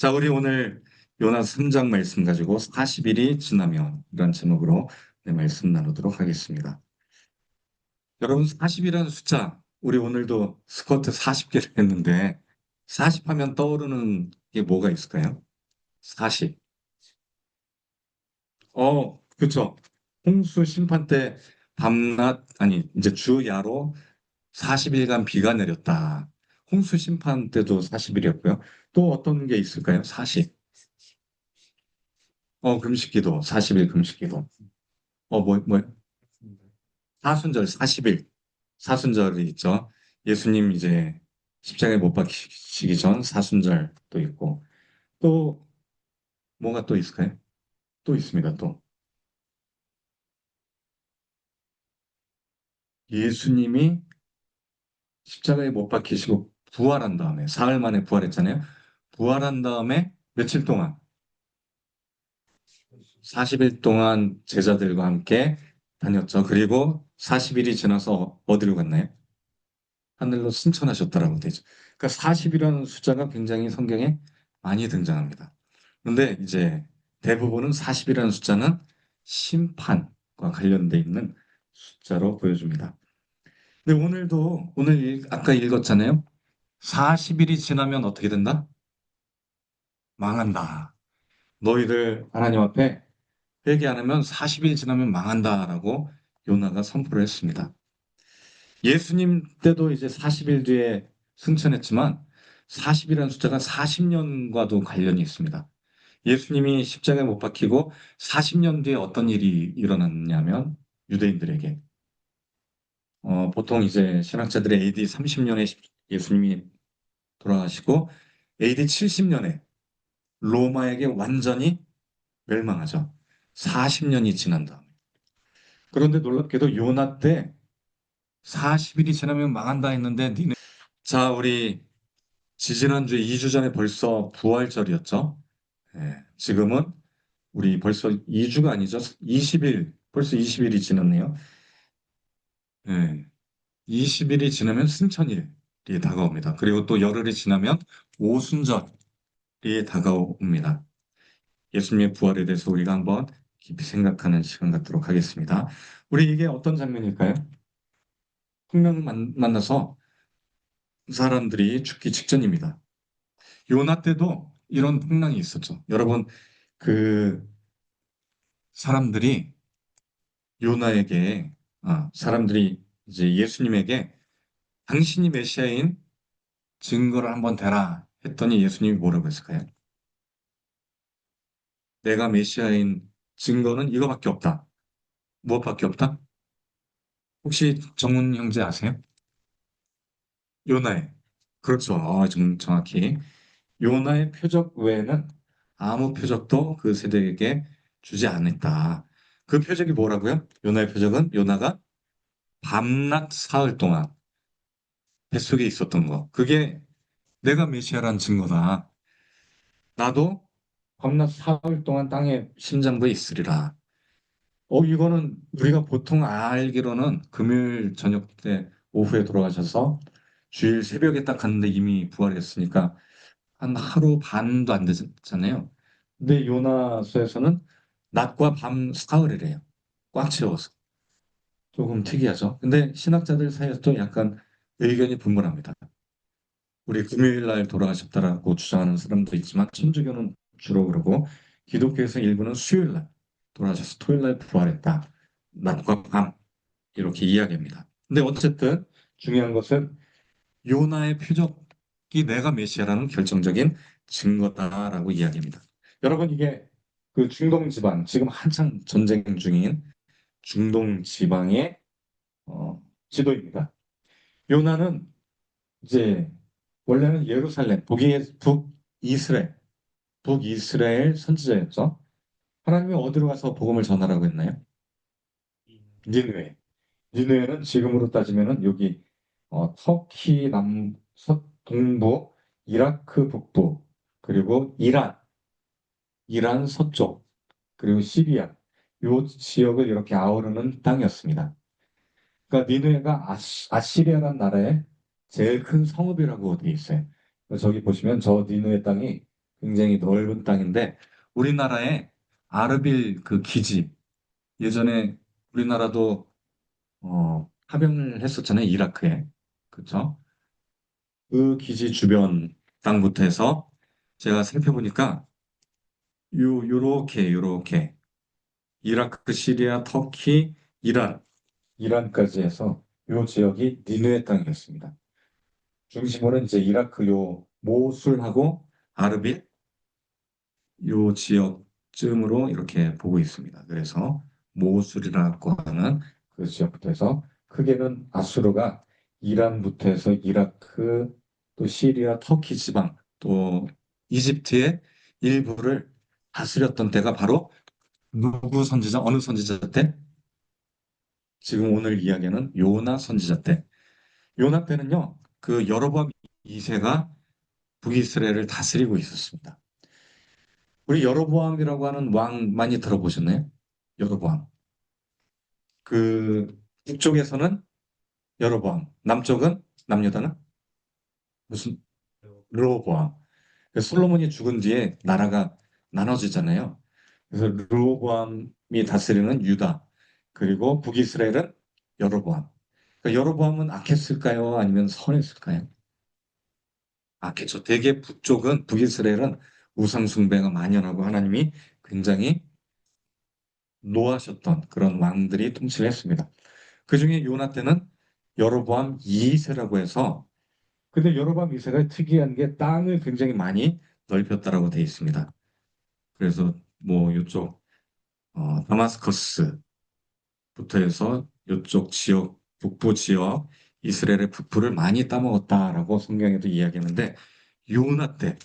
자, 우리 오늘 요나 3장 말씀 가지고 40일이 지나면 이런 제목으로 말씀 나누도록 하겠습니다. 여러분, 40이라는 숫자, 우리 오늘도 스쿼트 40개를 했는데 40 하면 떠오르는 게 뭐가 있을까요? 40. 그쵸. 홍수 심판 때 밤낮, 아니, 이제 주야로 40일간 비가 내렸다. 홍수 심판 때도 40일이었고요. 또 어떤 게 있을까요? 40. 금식기도, 40일 금식기도. 뭐, 사순절 40일, 사순절이 있죠. 예수님 이제 십자가에 못 박히시기 전 사순절도 있고, 또 뭐가 또 있을까요? 또 있습니다, 또. 예수님이 십자가에 못 박히시고 부활한 다음에, 사흘 만에 부활했잖아요. 부활한 다음에 며칠 동안, 40일 동안 제자들과 함께 다녔죠. 그리고 40일이 지나서 어디로 갔나요? 하늘로 승천하셨다라고 되죠. 그러니까 40이라는 숫자가 굉장히 성경에 많이 등장합니다. 그런데 이제 대부분은 40이라는 숫자는 심판과 관련돼 있는 숫자로 보여줍니다. 근데 오늘 아까 읽었잖아요. 40일이 지나면 어떻게 된다? 망한다. 너희들 하나님 앞에 회개 안 하면 40일 지나면 망한다라고 요나가 선포를 했습니다. 예수님 때도 이제 40일 뒤에 승천했지만 40이라는 숫자가 40년과도 관련이 있습니다. 예수님이 십자가에 못 박히고 40년 뒤에 어떤 일이 일어났냐면 유대인들에게 보통 이제 신학자들의 AD 30년에 예수님이 돌아가시고 AD 70년에 로마에게 완전히 멸망하죠. 40년이 지난 다음에. 그런데 놀랍게도 요나 때 40일이 지나면 망한다 했는데 자, 우리 지지난주 2주 전에 벌써 부활절이었죠. 지금은 우리 벌써 2주가 아니죠. 20일, 벌써 20일이 지났네요. 예, 20일이 지나면 승천일이 다가옵니다. 그리고 또 열흘이 지나면 오순절이 다가옵니다. 예수님의 부활에 대해서 우리가 한번 깊이 생각하는 시간 갖도록 하겠습니다. 우리 이게 어떤 장면일까요? 풍랑을 만나서 사람들이 죽기 직전입니다. 요나 때도 이런 풍랑이 있었죠. 여러분, 그 사람들이 요나에게, 사람들이 이제 예수님에게 당신이 메시아인 증거를 한번 대라 했더니 예수님이 뭐라고 했을까요? 내가 메시아인 증거는 이거밖에 없다. 무엇밖에 없다? 혹시 정훈 형제 아세요? 요나의. 그렇죠. 좀 정확히. 요나의 표적 외에는 아무 표적도 그 세대에게 주지 않았다. 그 표적이 뭐라고요? 요나의 표적은 요나가 밤낮 사흘 동안 뱃속에 있었던 거. 그게 내가 메시아란 증거다. 나도 밤낮 사흘 동안 땅의 심장부에 있으리라. 이거는 우리가 보통 알기로는 금요일 저녁 때 오후에 돌아가셔서 주일 새벽에 딱 갔는데 이미 부활했으니까 한 하루 반도 안 되잖아요. 근데 요나서에서는 낮과 밤 사흘이래요. 꽉 채워서. 조금 특이하죠. 근데 신학자들 사이에서도 약간 의견이 분분합니다. 우리 금요일 날 돌아가셨다라고 주장하는 사람도 있지만 천주교는 주로 그러고 기독교에서 일부는 수요일 날 돌아가셔서 토요일 날 부활했다. 낮과 밤 이렇게 이야기합니다. 근데 어쨌든 중요한 것은 요나의 표적이 내가 메시아라는 결정적인 증거다라고 이야기합니다. 여러분 이게 그 중동 지방 지금 한창 전쟁 중인 중동 지방의 지도입니다. 요나는 이제 원래는 예루살렘 북이스라엘 북이스라엘 선지자였죠. 하나님이 어디로 가서 복음을 전하라고 했나요? 니느웨. 니느웨는 지금으로 따지면은 여기 터키 동부, 이라크 북부, 그리고 이란 서쪽, 그리고 시리아 요 지역을 이렇게 아우르는 땅이었습니다. 그러니까 니느웨가 아시리아라는 나라의 제일 큰 성읍이라고 되어 있어요. 저기 보시면 저 니느웨 땅이 굉장히 넓은 땅인데 우리나라에 아르빌 그 기지 예전에 우리나라도 파병을 했었잖아요. 이라크에. 그렇죠? 그 기지 주변 땅부터 해서 제가 살펴보니까 요렇게 이라크, 시리아, 터키, 이란, 이란까지 해서 요 지역이 니누의 땅이었습니다. 중심으로는 이제 이라크 요 모술하고 아르빌 요 지역쯤으로 이렇게 보고 있습니다. 그래서 모술이라고 하는 그 지역부터 해서 크게는 아수르가 이란부터 해서 이라크 또 시리아, 터키 지방 또 이집트의 일부를 다스렸던 때가 바로 누구 선지자, 어느 선지자 때? 지금 오늘 이야기하는 요나 선지자 때. 요나 때는요, 그 여로보암 2세가 북이스라엘을 다스리고 있었습니다. 우리 여로보암이라고 하는 왕 많이 들어보셨나요? 여로보암. 그 북쪽에서는 여로보암, 남쪽은 남유다는 무슨 르호보암. 그 솔로몬이 죽은 뒤에 나라가 나눠지잖아요. 그래서 르호보암이 다스리는 유다, 그리고 북이스라엘은 여로보암. 그러니까 여로보암은 악했을까요? 아니면 선했을까요? 악했죠. 대개 북쪽은 북이스라엘은 우상 숭배가 만연하고 하나님이 굉장히 노하셨던 그런 왕들이 통치를 했습니다. 그중에 요나 때는 여로보암 2세라고 해서 근데 여로보암 2세가 특이한 게 땅을 굉장히 많이 넓혔다라고 되어 있습니다. 그래서 뭐 이쪽 다마스커스부터 해서 이쪽 지역 북부 지역 이스라엘의 북부를 많이 따먹었다라고 성경에도 이야기하는데 요나 때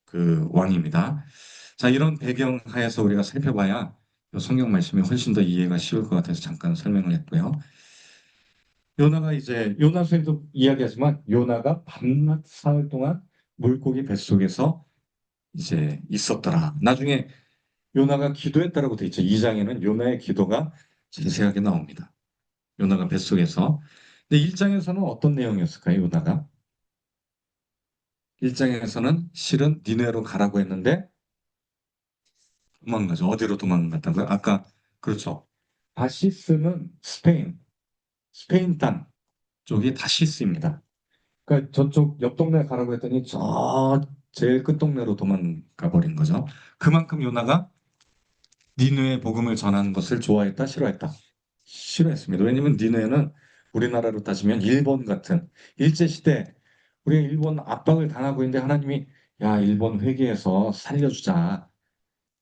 그 왕입니다. 자, 이런 배경 하에서 우리가 살펴봐야 이 성경 말씀이 훨씬 더 이해가 쉬울 것 같아서 잠깐 설명을 했고요. 요나가 이제 요나서에도 이야기하지만 요나가 밤낮 사흘 동안 물고기 뱃속에서 이제 있었더라. 나중에 요나가 기도했다라고 돼 있죠. 2장에는 요나의 기도가 자세하게 나옵니다. 요나가 뱃속에서. 근데 1장에서는 어떤 내용이었을까요? 요나가 1장에서는 실은 니네로 가라고 했는데 도망가죠. 어디로 도망갔다고요? 아까 그렇죠. 다시스는 스페인 땅 쪽이 다시스입니다. 그러니까 저쪽 옆 동네 가라고 했더니 저 제일 끝 동네로 도망가 버린 거죠. 그만큼 요나가 니느웨 복음을 전하는 것을 좋아했다, 싫어했다? 싫어했습니다. 왜냐면 니느웨는 우리나라로 따지면 일본 같은 일제시대 우리 일본 압박을 당하고 있는데 하나님이 야, 일본 회개해서 살려주자.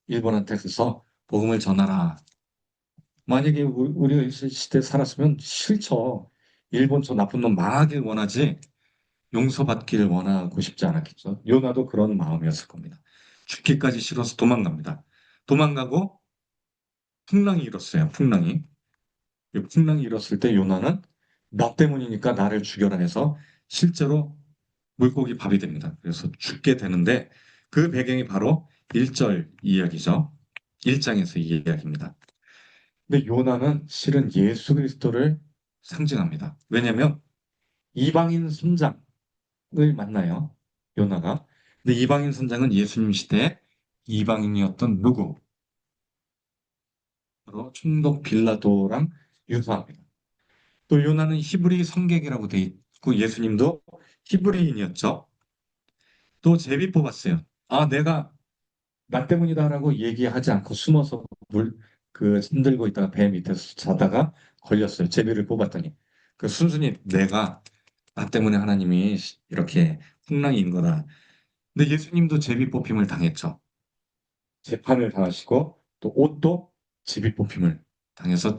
일본한테 가서 복음을 전하라. 만약에 우리가 일제시대에 살았으면 싫죠. 일본 저 나쁜 놈 망하길 원하지 용서받기를 원하고 싶지 않았겠죠. 요나도 그런 마음이었을 겁니다. 죽기까지 싫어서 도망갑니다. 도망가고 풍랑이 일었어요. 풍랑이. 이 풍랑이 일었을 때 요나는 나 때문이니까 나를 죽여라 해서 실제로 물고기 밥이 됩니다. 그래서 죽게 되는데 그 배경이 바로 1절 이야기죠. 1장에서 이 이야기입니다. 근데 요나는 실은 예수 그리스도를 상징합니다. 왜냐하면 이방인 선장을 만나요. 요나가. 근데 이방인 선장은 예수님 시대에 이방인이었던 누구? 바로 총독 빌라도랑 유사합니다. 또 요나는 히브리 성객이라고 돼 있고 예수님도 히브리인이었죠. 또 제비 뽑았어요. 아, 내가 나 때문이다라고 얘기하지 않고 숨어서 흔들고 있다가 배 밑에서 자다가 걸렸어요. 제비를 뽑았더니. 그 순순히 내가 나 때문에 하나님이 이렇게 풍랑이 인 거다. 근데 예수님도 제비 뽑힘을 당했죠. 재판을 당하시고 또 옷도 제비 뽑힘을 당해서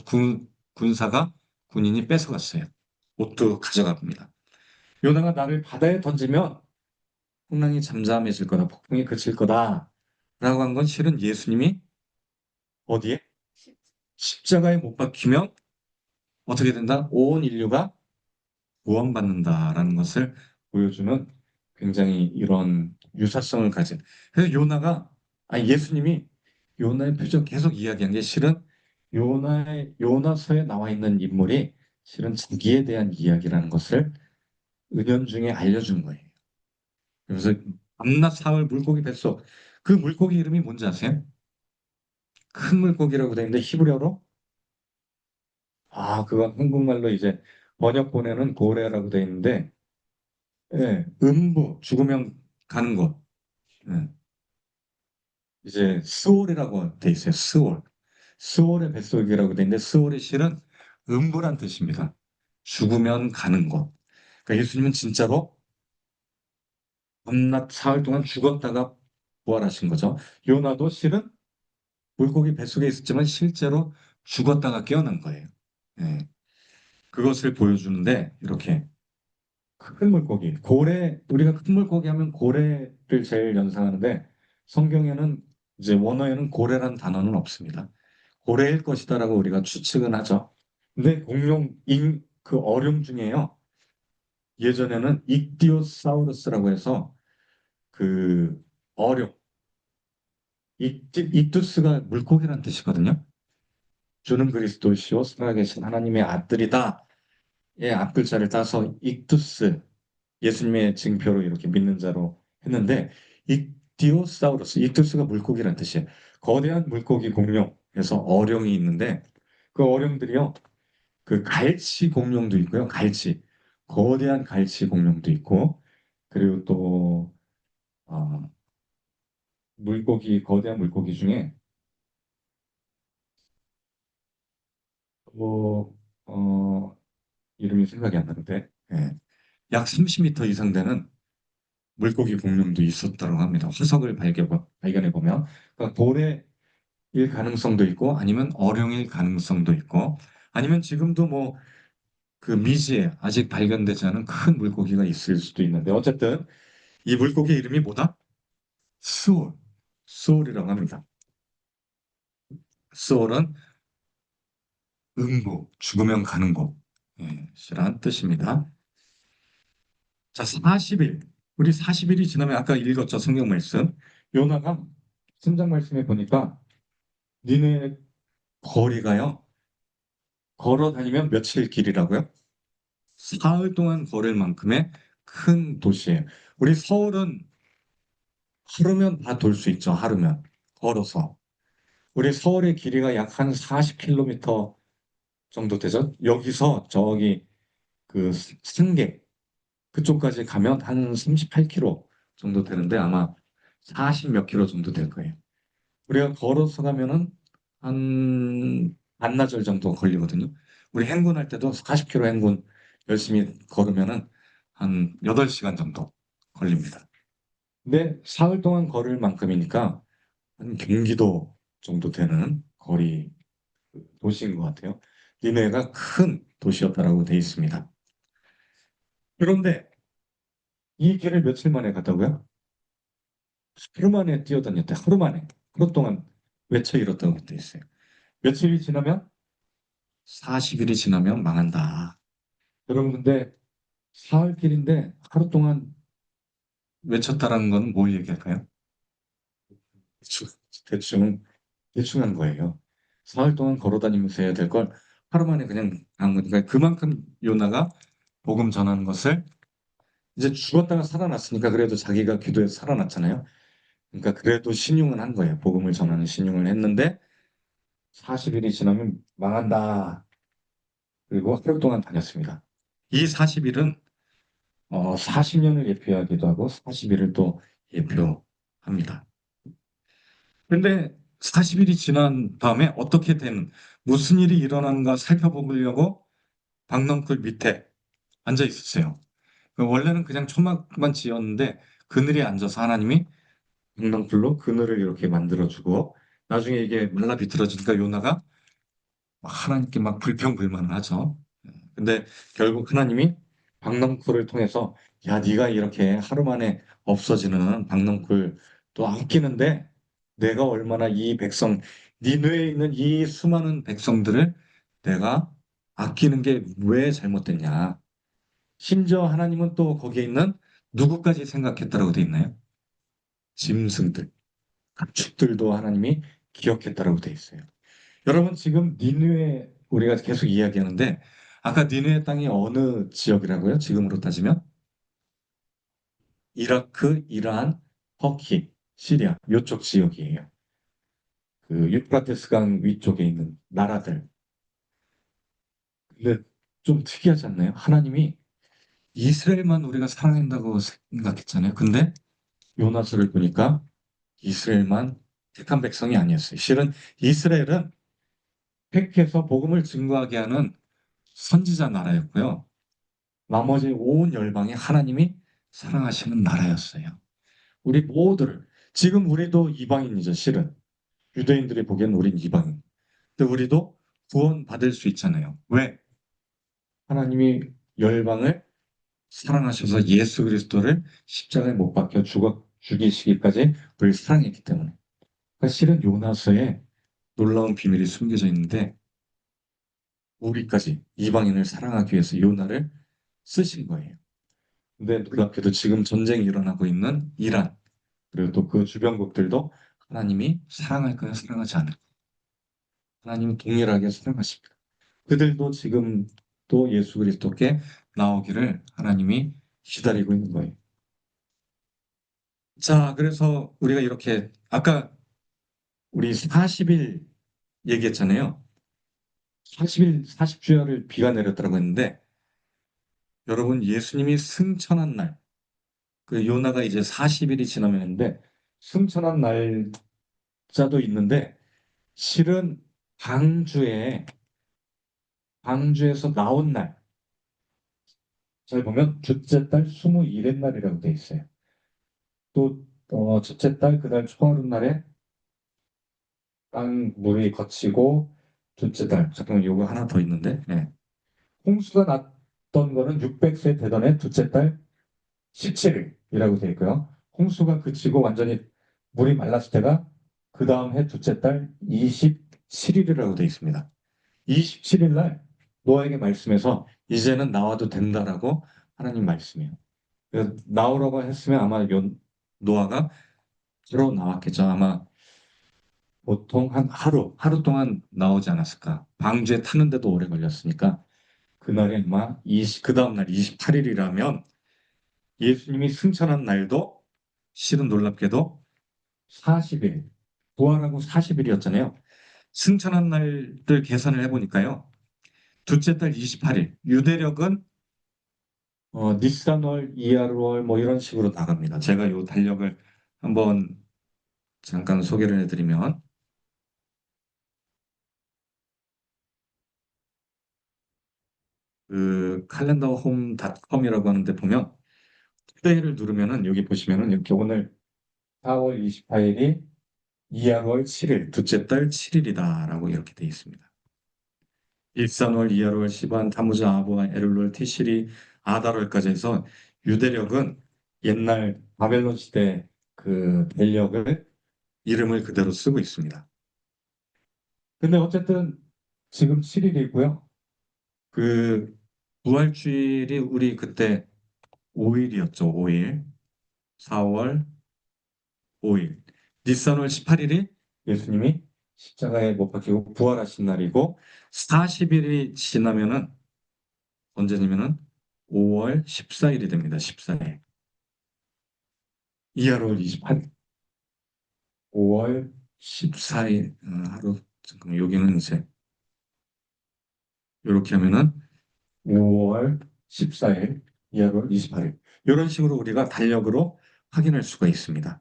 군사가 군인이 뺏어갔어요. 옷도 가져갑니다. 요나가 나를 바다에 던지면 풍랑이 잠잠해질 거다. 폭풍이 그칠 거다. 라고 한 건 실은 예수님이 어디에? 십자가에 못 박히면 어떻게 된다? 온 인류가 구원받는다라는 것을 보여주는 굉장히 이런 유사성을 가진. 그래서 예수님이 요나의 표적 계속 이야기한 게 실은 요나서에 나와 있는 인물이 실은 자기에 대한 이야기라는 것을 은연중에 알려준 거예요. 그래서 밤낮 사흘 물고기 뱃속. 그 물고기 이름이 뭔지 아세요? 큰 물고기라고 되어 있는데 히브리어로 그건 한국말로 이제 번역본에는 고래라고 되어 있는데 예, 음부 죽으면 가는 곳. 예, 이제 스올이라고 돼 있어요. 스올. 스올의 뱃속이라고 돼 있는데 스올의 실은 음부란 뜻입니다. 죽으면 가는 곳. 그러니까 예수님은 진짜로 밤낮 사흘 동안 죽었다가 부활하신 거죠. 요나도 실은 물고기 뱃속에 있었지만 실제로 죽었다가 깨어난 거예요. 예, 그것을 보여주는데 이렇게 큰 물고기, 고래, 우리가 큰 물고기 하면 고래를 제일 연상하는데 성경에는 이제 원어에는 고래란 단어는 없습니다. 고래일 것이다라고 우리가 추측은 하죠. 근데 그 어룡 중에요. 예전에는 익디오사우루스라고 해서 그 어룡, 익투스가 물고기란 뜻이거든요. 주는 그리스도시요 살아계신 하나님의 아들이다. 의 앞글자를 따서 익투스, 예수님의 증표로 이렇게 믿는 자로 했는데 익디오사우루스, 익투스가 물고기란 뜻이에요. 거대한 물고기 공룡에서 어룡이 있는데 그 어룡들이요. 그 갈치 공룡도 있고요. 갈치. 거대한 갈치 공룡도 있고 그리고 또 어, 거대한 물고기 중에 뭐 이름이 생각이 안 나는데 예. 약 30m 이상 되는 물고기 공룡도 있었다고 합니다. 화석을 발견해 보면 그러니까 고래일 가능성도 있고 아니면 어룡일 가능성도 있고 아니면 지금도 뭐 그 미지에 아직 발견되지 않은 큰 물고기가 있을 수도 있는데 어쨌든 이 물고기 이름이 뭐다? 스올, 스올이라고 합니다. 스올은 음부, 죽으면 가는 곳, 이란 뜻입니다. 자, 40일. 우리 40일이 지나면 아까 읽었죠, 성경 말씀. 요나가 신장 말씀에 보니까 니네 거리가요. 걸어 다니면 며칠 길이라고요? 사흘 동안 걸을 만큼의 큰 도시예요. 우리 서울은 하루면 다 돌 수 있죠, 하루면. 걸어서. 우리 서울의 길이가 약 한 40km 정도 되죠? 여기서 저기 그 승계 그쪽까지 가면 한 38km 정도 되는데 아마 40 몇 킬로 정도 될 거예요. 우리가 걸어서 가면은 한 반나절 정도 걸리거든요. 우리 행군할 때도 40km 행군 열심히 걸으면은 한 8시간 정도 걸립니다. 근데 사흘 동안 걸을 만큼이니까 한 경기도 정도 되는 거리 도시인 것 같아요. 니네가 큰 도시였다라고 돼 있습니다. 그런데 이 길을 며칠 만에 갔다고요? 하루 만에 뛰어다녔대. 하루 만에. 하루 동안 외쳐 잃었다고 돼 있어요. 며칠이 지나면 40일이 지나면 망한다. 여러분 근데 사흘길인데 하루 동안 외쳤다라는 건 뭘 얘기할까요? 대충, 대충, 대충 한 거예요. 사흘 동안 걸어 다니면서 해야 될 걸 하루 만에 그냥 한 거니까 그만큼 요나가 복음 전하는 것을 이제 죽었다가 살아났으니까 그래도 자기가 기도해서 살아났잖아요. 그러니까 그래도 신용은 한 거예요. 복음을 전하는 신용을 했는데 40일이 지나면 망한다. 그리고 하루 동안 다녔습니다. 이 40일은 40년을 예표하기도 하고 40일을 또 예표합니다. 근데 40일이 지난 다음에 어떻게 되는 무슨 일이 일어나는가 살펴보려고 박넝쿨 밑에 앉아 있었어요. 원래는 그냥 초막만 지었는데 그늘에 앉아서 하나님이 박넝쿨로 그늘을 이렇게 만들어주고 나중에 이게 말라 비틀어지니까 요나가 하나님께 막 불평불만을 하죠. 근데 결국 하나님이 박넝쿨을 통해서 야 네가 이렇게 하루 만에 없어지는 박넝쿨 또 아끼는데 내가 얼마나 이 백성 니느에 있는 이 수많은 백성들을 내가 아끼는 게 왜 잘못됐냐. 심지어 하나님은 또 거기에 있는 누구까지 생각했다라고 돼 있나요? 짐승들, 가축들도 하나님이 기억했다라고 돼 있어요. 여러분 지금 니느웨 우리가 계속 이야기하는데 아까 니느웨 땅이 어느 지역이라고요? 지금으로 따지면 이라크, 이란, 터키, 시리아 이쪽 지역이에요. 그 유프라테스 강 위쪽에 있는 나라들. 근데 좀 특이하지 않나요? 하나님이 이스라엘만 우리가 사랑한다고 생각했잖아요. 근데 요나서를 보니까 이스라엘만 택한 백성이 아니었어요. 실은 이스라엘은 택해서 복음을 증거하게 하는 선지자 나라였고요. 나머지 온 열방이 하나님이 사랑하시는 나라였어요. 우리 모두를 지금 우리도 이방인이죠. 실은 유대인들이 보기엔 우린 이방인. 근데 우리도 구원 받을 수 있잖아요. 왜? 하나님이 열방을 사랑하셔서 예수 그리스도를 십자가에 못 박혀 죽이시기까지 우리를 사랑했기 때문에. 그러니까 실은 요나서에 놀라운 비밀이 숨겨져 있는데 우리까지 이방인을 사랑하기 위해서 요나를 쓰신 거예요. 근데 놀랍게도 지금 전쟁이 일어나고 있는 이란 그리고 또 그 주변국들도 하나님이 사랑할까요? 사랑하지 않을까요? 하나님이 동일하게 사랑하십니다. 그들도 지금 또 예수 그리스도께 나오기를 하나님이 기다리고 있는 거예요. 자, 그래서 우리가 이렇게 아까 우리 40일 얘기했잖아요. 40일, 40주야를 비가 내렸다고 했는데 여러분 예수님이 승천한 날, 그 요나가 이제 40일이 지나면 했는데 승천한 날짜도 있는데 실은 방주에 방주에서 나온 날, 잘 보면 둘째 달 21의 날이라고 돼 있어요. 또 첫째 달 그달 초하룻날에 땅 물이 거치고 둘째 달 잠깐만 요거 하나 더 있는데 홍수가 났던 거는 600세 되던 해 둘째 달 17일이라고 돼 있고요. 홍수가 그치고 완전히 물이 말랐을 때가 그 다음 해 둘째 달 27일이라고 돼 있습니다. 27일 날 노아에게 말씀해서 이제는 나와도 된다라고 하나님 말씀이에요. 그래서 나오라고 했으면 아마 노아가 바로 나왔겠죠. 아마 보통 한 하루 동안 나오지 않았을까. 방주에 타는데도 오래 걸렸으니까 그날이 아마 그 다음날 28일이라면 예수님이 승천한 날도 실은 놀랍게도 40일, 부활하고 40일이었잖아요. 승천한 날들 계산을 해보니까요. 둘째 달 28일, 유대력은 니스산월, 이하르월 뭐 이런 식으로 나갑니다. 제가 이 달력을 한번 잠깐 소개를 해드리면 그 칼렌더 홈닷컴이라고 하는데 보면 투데이를 누르면은 여기 보시면은 이렇게 오늘 4월 28일이 이하월 7일, 둘째 달 7일이다라고 이렇게 돼 있습니다. 일산월, 이하월, 시반, 타무즈, 아보아, 에룰롤, 티시리, 아달월까지 해서 유대력은 옛날 바벨론 시대 그 대력을 이름을 그대로 쓰고 있습니다. 근데 어쨌든 지금 7일이고요. 그 부활주일이 우리 그때 5일이었죠. 5일. 4월 5일. 니산월 18일이 예수님이 십자가에 못 박히고 부활하신 날이고 40일이 지나면은 언제냐면은 5월 14일이 됩니다. 14일. 이하로 28일. 5월 14일 하루 잠깐만 여기는 이제 이렇게 하면은 5월 14일, 이하로 28일. 이런 식으로 우리가 달력으로 확인할 수가 있습니다.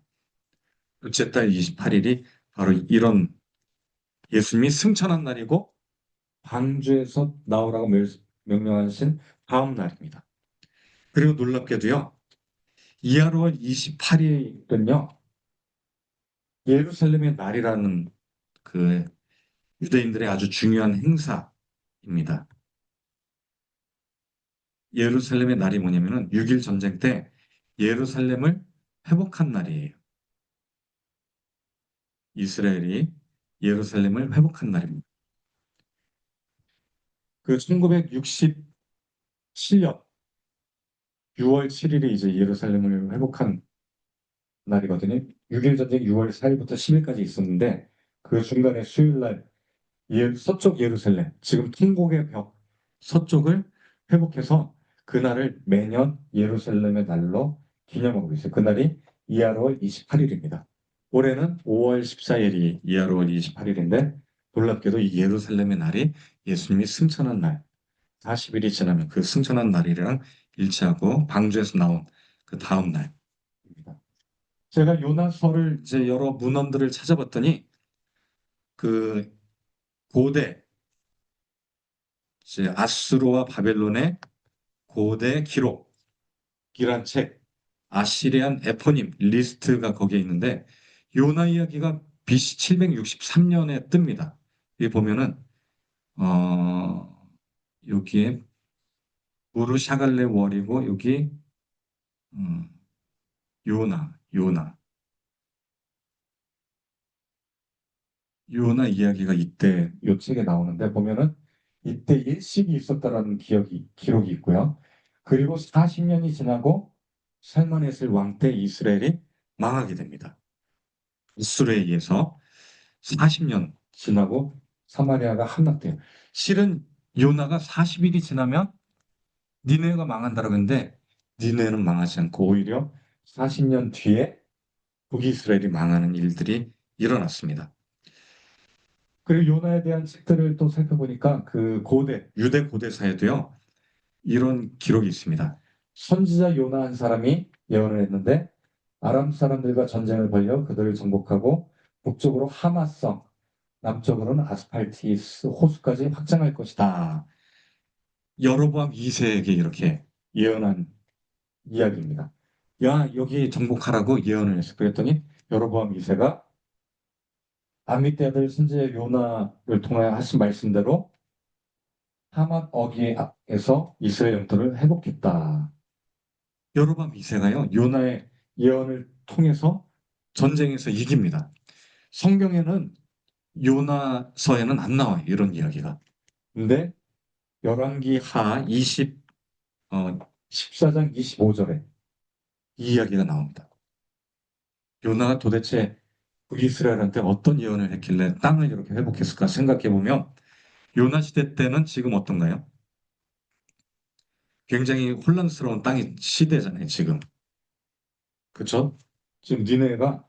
둘째 달 28일이 바로 이런 예수님이 승천한 날이고 방주에서 나오라고 명령하신 다음 날입니다. 그리고 놀랍게도요. 이하로월 28일은요. 예루살렘의 날이라는 그 유대인들의 아주 중요한 행사입니다. 예루살렘의 날이 뭐냐면은 6일 전쟁 때 예루살렘을 회복한 날이에요. 이스라엘이 예루살렘을 회복한 날입니다. 그 1967년 6월 7일이 이제 예루살렘을 회복한 날이거든요. 6일 전쟁 6월 4일부터 10일까지 있었는데 그 중간에 수요일 날 서쪽 예루살렘, 지금 통곡의 벽 서쪽을 회복해서 그날을 매년 예루살렘의 날로 기념하고 있어요. 그날이 이하월 28일입니다. 올해는 5월 14일이 이하월 28일인데 놀랍게도 이 예루살렘의 날이 예수님이 승천한 날, 40일이 지나면 그 승천한 날이랑 일치하고 방주에서 나온 그 다음 날입니다. 제가 요나서를 이제 여러 문헌들을 찾아봤더니 그 고대 이제 아수르와 바벨론의 고대 기록이란 책, 아시리안 에포님 리스트가 거기에 있는데 요나 이야기가 BC 763년에 뜹니다. 여기 보면은 여기에 우르샤갈레 월이고 여기 음, 요나 이야기가 이때 요 책에 나오는데 보면은 이때 일식이 있었다라는 기록이 있고요. 그리고 40년이 지나고 살만에슬 왕 때 이스라엘이 망하게 됩니다. 이스라엘에 의해서 40년 지나고 사마리아가 함락돼요. 실은 요나가 40일이 지나면 니네가 망한다라고 했는데 니네는 망하지 않고 오히려 40년 뒤에 북이스라엘이 망하는 일들이 일어났습니다. 그리고 요나에 대한 책들을 또 살펴보니까 그 유대 고대사에도요, 이런 기록이 있습니다. 선지자 요나 한 사람이 예언을 했는데 아람 사람들과 전쟁을 벌여 그들을 정복하고 북쪽으로 하마성, 남쪽으로는 아스팔티스 호수까지 확장할 것이다. 여로보암 2세에게 이렇게 예언한 이야기입니다. 야, 여기 정복하라고 예언을 했어. 그랬더니 여로보암 2세가 아미떼 아들 선지자 요나를 통하여 하신 말씀대로 하맛 어기에서 이스라엘 영토를 회복했다. 여로보암 2세가요, 요나의 예언을 통해서 전쟁에서 이깁니다. 성경에는 요나서에는 안 나와요, 이런 이야기가. 근데 열왕기 하 14장 25절에 이 이야기가 나옵니다. 요나가 도대체 북이스라엘한테 어떤 예언을 했길래 땅을 이렇게 회복했을까 생각해 보면 요나 시대 때는 지금 어떤가요? 굉장히 혼란스러운 땅의 시대잖아요, 지금. 그쵸? 지금 니네가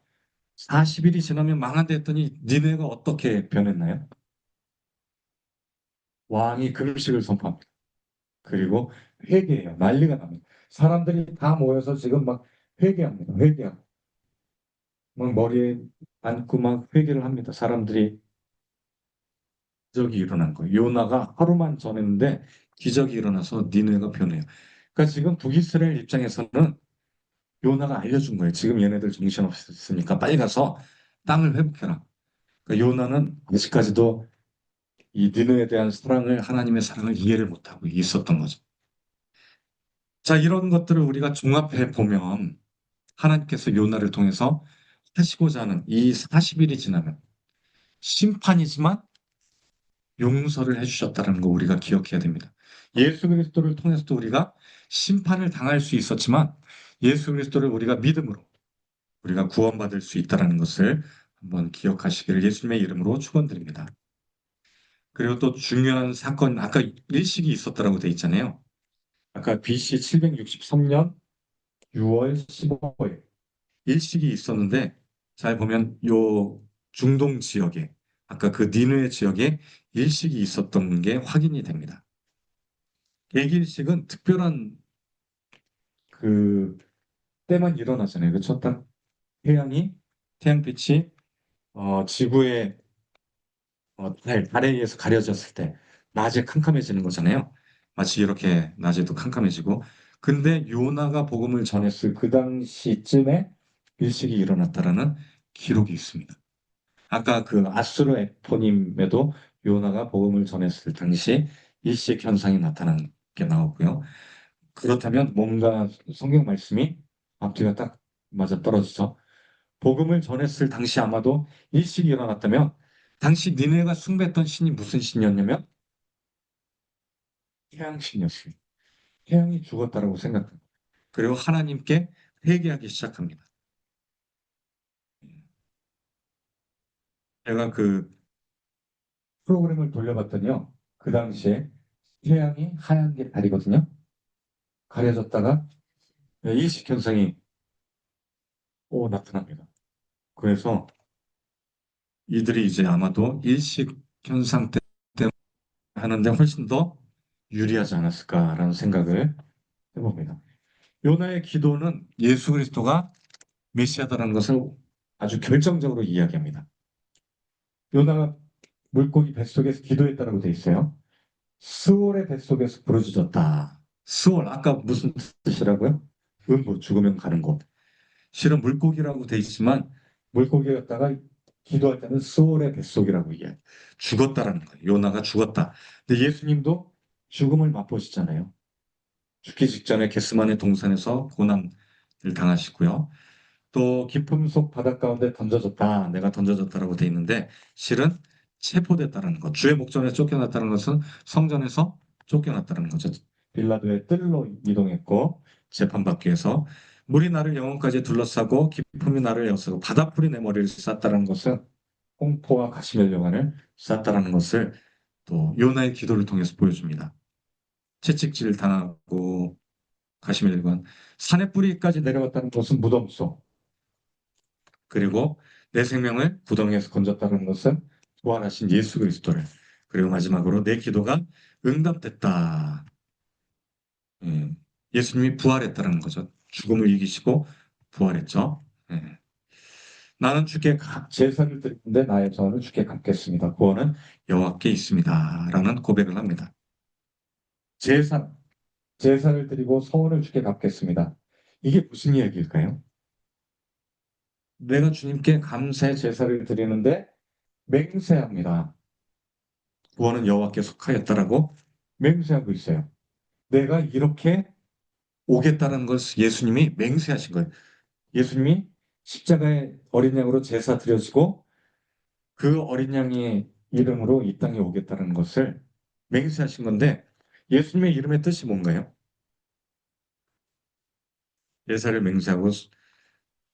40일이 지나면 망한다 했더니 니네가 어떻게 변했나요? 왕이 금식을 선포합니다. 그리고 회개해요. 난리가 납니다. 사람들이 다 모여서 지금 막 회개합니다. 회개하고. 막 머리에 앉고 막 회개를 합니다. 사람들이 기적이 일어난 거예요. 요나가 하루만 전했는데 기적이 일어나서 니느웨가 변해요. 그러니까 지금 북이스라엘 입장에서는 요나가 알려준 거예요. 지금 얘네들 정신없으니까 빨리 가서 땅을 회복해라. 그러니까 요나는 아직까지도 이 니느웨에 대한 사랑을 하나님의 사랑을 이해를 못하고 있었던 거죠. 자, 이런 것들을 우리가 종합해 보면 하나님께서 요나를 통해서 하시고자 하는 이 40일이 지나면 심판이지만 용서를 해주셨다는 거 우리가 기억해야 됩니다. 예수 그리스도를 통해서도 우리가 심판을 당할 수 있었지만 예수 그리스도를 우리가 믿음으로 우리가 구원받을 수 있다는 것을 한번 기억하시기를 예수님의 이름으로 축원드립니다. 그리고 또 중요한 사건, 아까 일식이 있었다라고 돼 있잖아요. 아까 BC 763년 6월 15일 일식이 있었는데 잘 보면 요 중동 지역에 아까 그 니느웨 지역에 일식이 있었던 게 확인이 됩니다. 일식은 특별한 그 때만 일어나잖아요. 그렇죠? 딱 태양이 태양빛이 지구의 달에 의해서 가려졌을 때 낮에 캄캄해지는 거잖아요. 마치 이렇게 낮에도 캄캄해지고. 근데 요나가 복음을 전했을 그 당시쯤에 일식이 일어났다라는 기록이 있습니다. 아까 그 아수르 에포님에도 요나가 복음을 전했을 당시 일식 현상이 나타난 게 나오고요. 그렇다면 뭔가 성경 말씀이 앞뒤가 딱 맞아 떨어지죠. 복음을 전했을 당시 아마도 일식이 일어났다면 당시 니네가 숭배했던 신이 무슨 신이었냐면 태양신이었어요. 태양이 죽었다라고 생각합니다. 그리고 하나님께 회개하기 시작합니다. 제가 그 프로그램을 돌려봤더니요. 그 당시에 태양이 하얀 게 달이거든요. 가려졌다가 일식 현상이 나타납니다. 그래서 이들이 이제 아마도 일식 현상 때문에 하는데 훨씬 더 유리하지 않았을까라는 생각을 해봅니다. 요나의 기도는 예수 그리스도가 메시아다라는 것을 아주 결정적으로 이야기합니다. 요나가 물고기 뱃속에서 기도했다라고 돼 있어요. 스올의 뱃속에서 부르짖었다. 스올 아까 무슨 뜻이라고요? 음부 죽으면 가는 곳. 실은 물고기라고 돼 있지만 물고기였다가 기도할 때는 스올의 뱃속이라고 이야기. 죽었다라는 거예요. 요나가 죽었다. 근데 예수님도 죽음을 맛보시잖아요. 죽기 직전에 겟스만의 동산에서 고난을 당하시고요. 또 깊음 속 바닷 가운데 던져졌다. 내가 던져졌다라고 돼 있는데 실은 체포됐다는 것. 주의 목전에 쫓겨났다는 것은 성전에서 쫓겨났다는 거죠. 빌라도의 뜰로 이동했고 재판받기 위해서 물이 나를 영혼까지 둘러싸고 깊음이 나를 에워싸고 바다풀이 내 머리를 쌌다는 것은 홍포와 가시멜령관을 쌌다는 것을 또 요나의 기도를 통해서 보여줍니다. 채찍질 당하고 가시멜령관 산의 뿌리까지 내려갔다는 것은 무덤 속 그리고 내 생명을 구덩이에서 건졌다는 것은 부활하신 예수 그리스도를 그리고 마지막으로 내 기도가 응답됐다. 예. 예수님이 부활했다는 거죠. 죽음을 이기시고 부활했죠. 예. 나는 주께 제사를 드리는데 나의 저는 주께 갚겠습니다. 구원은 여호와께 있습니다. 라는 고백을 합니다. 제사, 제사를 드리고 서원을 주께 갚겠습니다. 이게 무슨 이야기일까요? 내가 주님께 감사의 제사를 드리는데 맹세합니다. 구원은 여호와께 속하였다라고 맹세하고 있어요. 내가 이렇게 오겠다는 것을 예수님이 맹세하신 거예요. 예수님이 십자가의 어린 양으로 제사 드려지고 그 어린 양의 이름으로 이 땅에 오겠다는 것을 맹세하신 건데 예수님의 이름의 뜻이 뭔가요? 제사를 맹세하고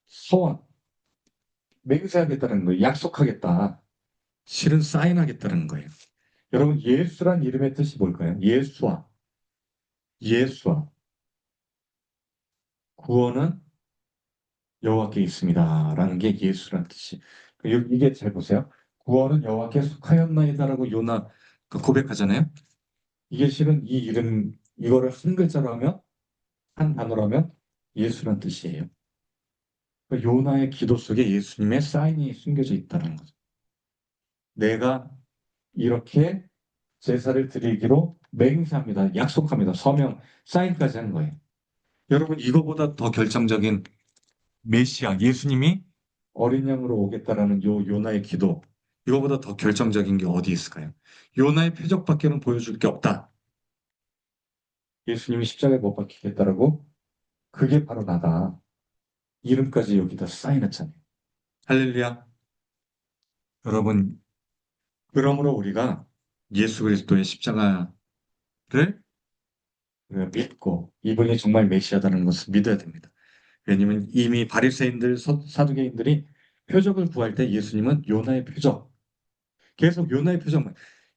소원, 맹세하겠다는 거예요. 약속하겠다. 실은 사인하겠다는 거예요. 여러분 예수란 이름의 뜻이 뭘까요? 예수와 구원은 여호와께 있습니다라는 게 예수란 뜻이. 이게 잘 보세요. 구원은 여호와께 속하였나이다라고 요나 고백하잖아요. 이게 실은 이 이름 이거를 한 글자로 하면 한 단어로 하면 예수란 뜻이에요. 요나의 기도 속에 예수님의 사인이 숨겨져 있다는 거죠. 내가 이렇게 제사를 드리기로 맹세합니다. 약속합니다. 서명, 사인까지 하는 거예요. 여러분 이거보다 더 결정적인 메시아 예수님이 어린 양으로 오겠다라는 요 요나의 기도 이거보다 더 결정적인 게 어디 있을까요? 요나의 표적밖에는 보여줄 게 없다. 예수님이 십자가에 못 박히겠다라고 그게 바로 나다. 이름까지 여기다 사인했잖아요. 할렐루야. 여러분 그러므로 우리가 예수 그리스도의 십자가를 믿고 이분이 정말 메시아다는 것을 믿어야 됩니다. 왜냐하면 이미 바리새인들 사두개인들이 표적을 구할 때 예수님은 요나의 표적 계속 요나의 표적만.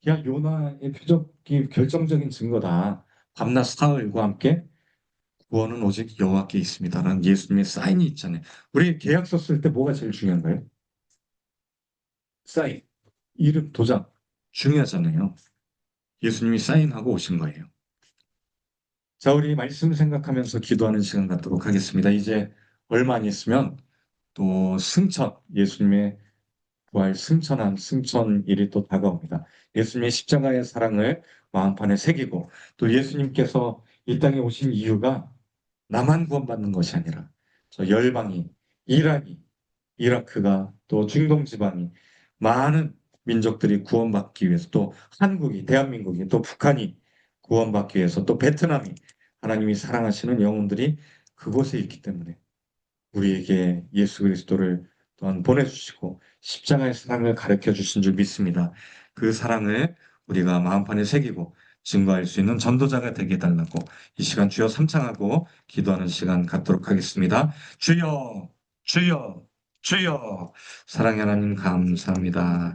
야, 요나의 표적이 결정적인 증거다. 밤낮 사흘과 함께 구원은 오직 여호와께 있습니다라는 예수님의 사인이 있잖아요. 우리 계약서 쓸 때 뭐가 제일 중요한가요? 사인, 이름, 도장 중요하잖아요. 예수님이 사인하고 오신 거예요. 자, 우리 말씀 생각하면서 기도하는 시간 갖도록 하겠습니다. 이제 얼마 안 있으면 또 승천, 예수님의 부활 승천한 승천일이 또 다가옵니다. 예수님의 십자가의 사랑을 마음판에 새기고 또 예수님께서 이 땅에 오신 이유가 나만 구원받는 것이 아니라 저 열방이 이란이 이라크가 또 중동 지방이 많은 민족들이 구원받기 위해서 또 한국이 대한민국이 또 북한이 구원받기 위해서 또 베트남이 하나님이 사랑하시는 영혼들이 그곳에 있기 때문에 우리에게 예수 그리스도를 또한 보내주시고 십자가의 사랑을 가르쳐 주신 줄 믿습니다. 그 사랑을 우리가 마음판에 새기고 증거할 수 있는 전도자가 되게 해달라고 이 시간 주여 삼창하고 기도하는 시간 갖도록 하겠습니다. 주여, 주여, 주여, 사랑의 하나님 감사합니다.